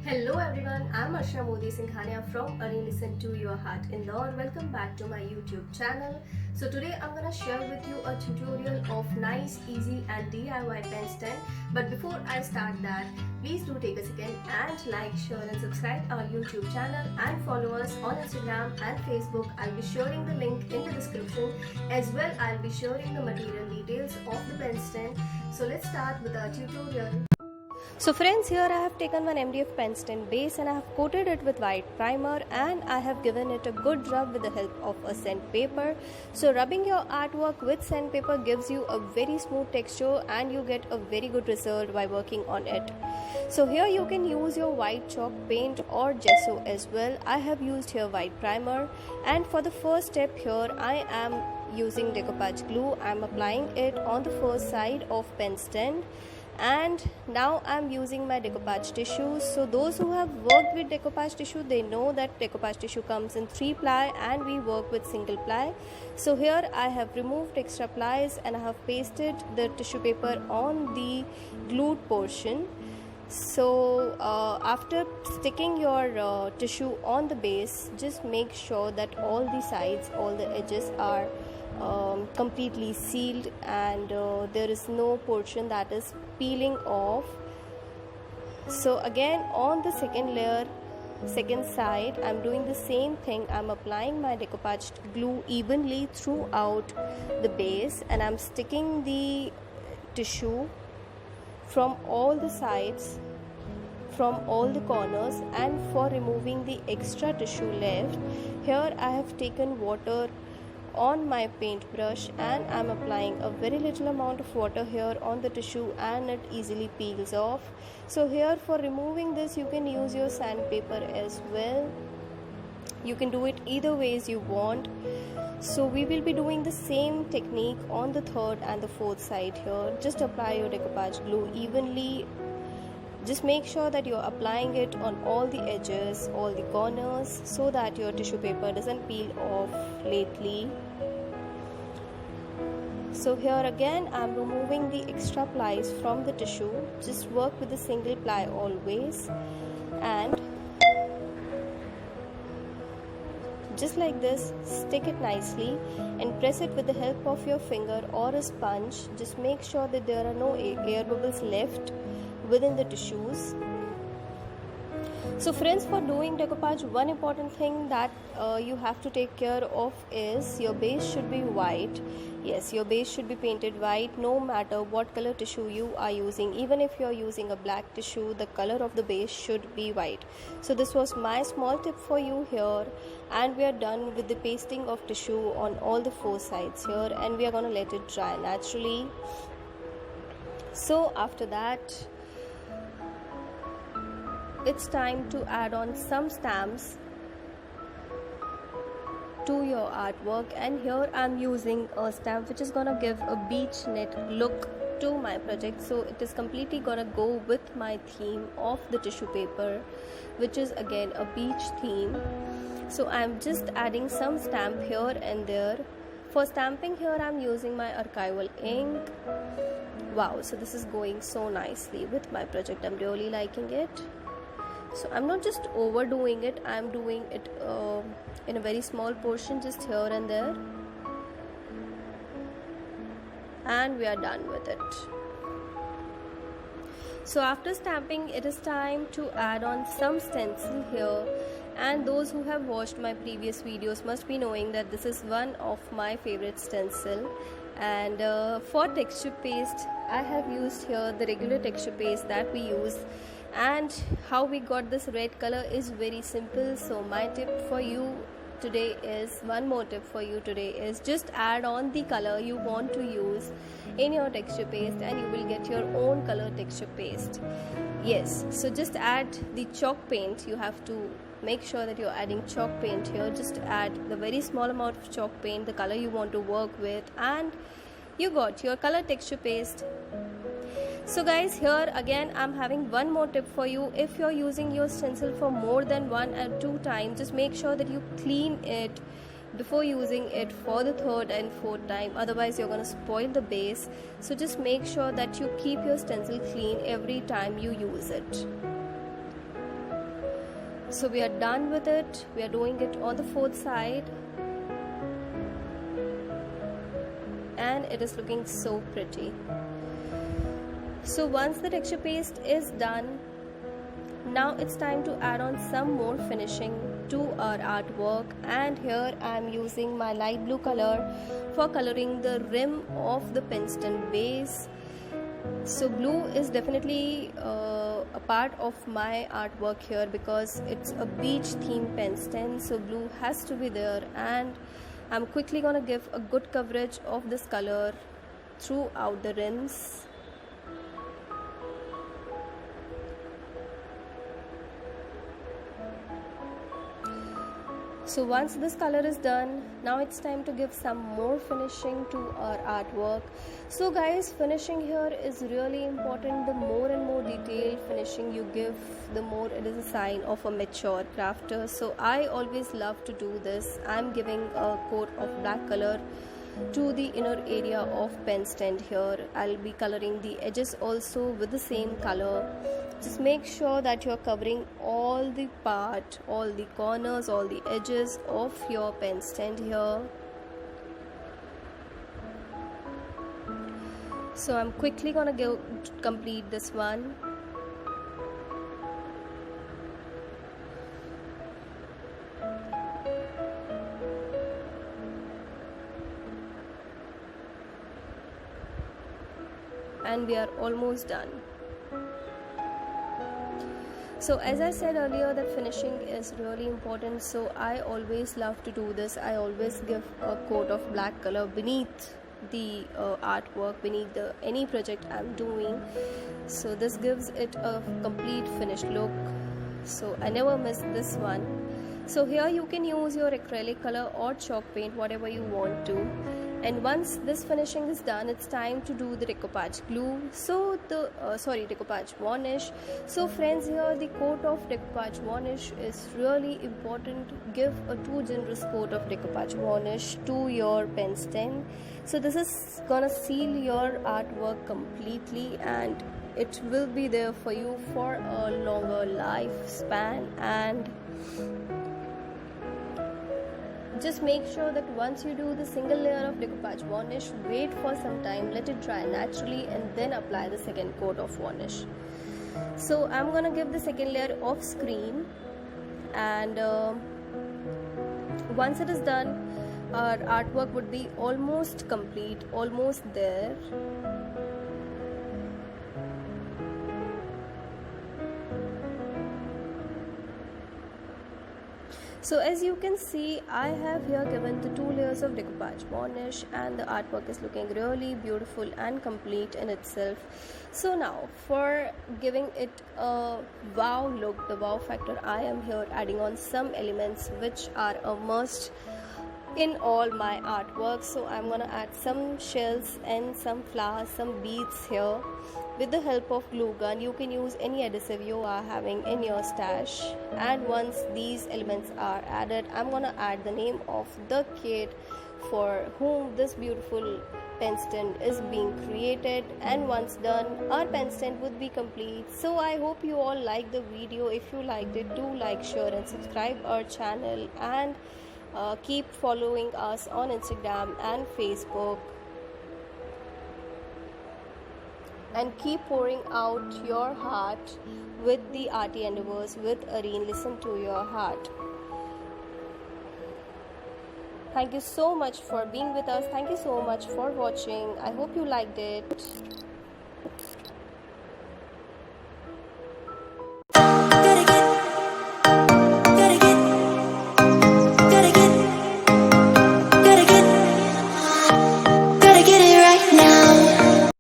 Hello everyone, I'm Arshna Modi Singhania from Earning Listen to Your Heart in Law. Welcome back to my YouTube channel. So today I'm gonna share with you a tutorial of nice, easy and DIY pen stand. But before I start that, please do take a second and like, share and subscribe our YouTube channel and follow us on Instagram and Facebook. I'll be sharing the link in the description. As well, I'll be sharing the material details of the pen stand. So let's start with our tutorial. So friends, here I have taken one MDF pen stand base and I have coated it with white primer and I have given it a good rub with the help of a sandpaper. So rubbing your artwork with sandpaper gives you a very smooth texture and you get a very good result by working on it. So here you can use your white chalk paint or gesso as well. I have used here white primer, and for the first step here I am using decoupage glue. I am applying it on the first side of pen stand. And now I'm using my decoupage tissue. So those who have worked with decoupage tissue, they know that decoupage tissue comes in 3 ply and we work with single ply. So here I have removed extra plies and I have pasted the tissue paper on the glued portion. So after sticking your tissue on the base, just make sure that all the sides, all the edges are completely sealed and there is no portion that is peeling off. So again, on the second layer, second side, I'm doing the same thing. I'm applying my decoupaged glue evenly throughout the base and I'm sticking the tissue from all the sides, from all the corners. And for removing the extra tissue left, here I have taken water on my paintbrush and I'm applying a very little amount of water here on the tissue and it easily peels off. So here for removing this, you can use your sandpaper as well. You can do it either ways you want. So we will be doing the same technique on the third and the fourth side here. Just apply your decoupage glue evenly. Just make sure that you're applying it on all the edges, all the corners, so that your tissue paper doesn't peel off lately. So here again, I'm removing the extra plies from the tissue. Just work with the single ply always. And just like this, stick it nicely and press it with the help of your finger or a sponge. Just make sure that there are no air bubbles left within the tissues. So friends, for doing decoupage, one important thing that you have to take care of is your base should be white. Yes, your base should be painted white no matter what color tissue you are using. Even if you are using a black tissue, the color of the base should be white. So this was my small tip for you here, and we are done with the pasting of tissue on all the 4 sides here, and we are going to let it dry naturally. So after that, it's time to add on some stamps to your artwork, and here I'm using a stamp which is gonna give a beach net look to my project. So it is completely gonna go with my theme of the tissue paper, which is again a beach theme. So I'm just adding some stamp here and there. For stamping here, I'm using my archival ink. Wow, so this is going so nicely with my project. I'm really liking it. So I'm not just overdoing it, I'm doing it in a very small portion, just here and there, and we are done with it. So after stamping, it is time to add on some stencil here, and those who have watched my previous videos must be knowing that this is one of my favorite stencil. And for texture paste, I have used here the regular texture paste that we use. And how we got this red color is very simple. So my tip for you today is, one more tip for you today is, just add on the color you want to use in your texture paste and you will get your own color texture paste. Yes, so just add the chalk paint. You have to make sure that you're adding chalk paint here. Just add the very small amount of chalk paint, the color you want to work with, and you got your color texture paste. So guys, here again I'm having one more tip for you. If you're using your stencil for more than 1 or 2 times, just make sure that you clean it before using it for the 3rd and 4th time, otherwise you're going to spoil the base. So just make sure that you keep your stencil clean every time you use it. So we are done with it. We are doing it on the fourth side, and it is looking so pretty. So once the texture paste is done, now it's time to add on some more finishing to our artwork, and here I am using my light blue color for coloring the rim of the penston base. So blue is definitely a part of my artwork here because it's a beach theme penston, so blue has to be there, and I'm quickly gonna give a good coverage of this color throughout the rims. So once this color is done, now it's time to give some more finishing to our artwork. So guys, finishing here is really important. The more and more detailed finishing you give, the more it is a sign of a mature crafter. So I always love to do this. I'm giving a coat of black color to the inner area of pen stand here. I'll be coloring the edges also with the same color. Just make sure that you're covering all the part, all the corners, all the edges of your pen stand here. So I'm quickly gonna go complete this one. And we are almost done. So as I said earlier, that finishing is really important, so I always love to do this. I always give a coat of black color beneath the artwork, beneath any project I'm doing, so this gives it a complete finished look. So I never miss this one. So here you can use your acrylic color or chalk paint, whatever you want to. And once this finishing is done, it's time to do the decoupage glue. So decoupage varnish. So friends, here the coat of decoupage varnish is really important. Give a too generous coat of decoupage varnish to your pen stand. So this is gonna seal your artwork completely, and it will be there for you for a longer lifespan. And just make sure that once you do the single layer of decoupage varnish, wait for some time, let it dry naturally, and then apply the second coat of varnish. So I'm gonna give the second layer of screen, and once it is done, our artwork would be almost complete, almost there. So as you can see, I have here given the 2 layers of decoupage varnish, and the artwork is looking really beautiful and complete in itself. So now for giving it a wow look, the wow factor, I am here adding on some elements which are a must in all my artwork. So I'm gonna add some shells and some flowers, some beads here. With the help of glue gun, you can use any adhesive you are having in your stash. And once these elements are added, I'm gonna add the name of the kid for whom this beautiful pen stand is being created. And once done, our pen stand would be complete. So I hope you all liked the video. If you liked it, do like, share and subscribe our channel, and keep following us on Instagram and Facebook. And keep pouring out your heart with the arty endeavors with Areen. Listen to your heart. Thank you so much for being with us. Thank you so much for watching. I hope you liked it.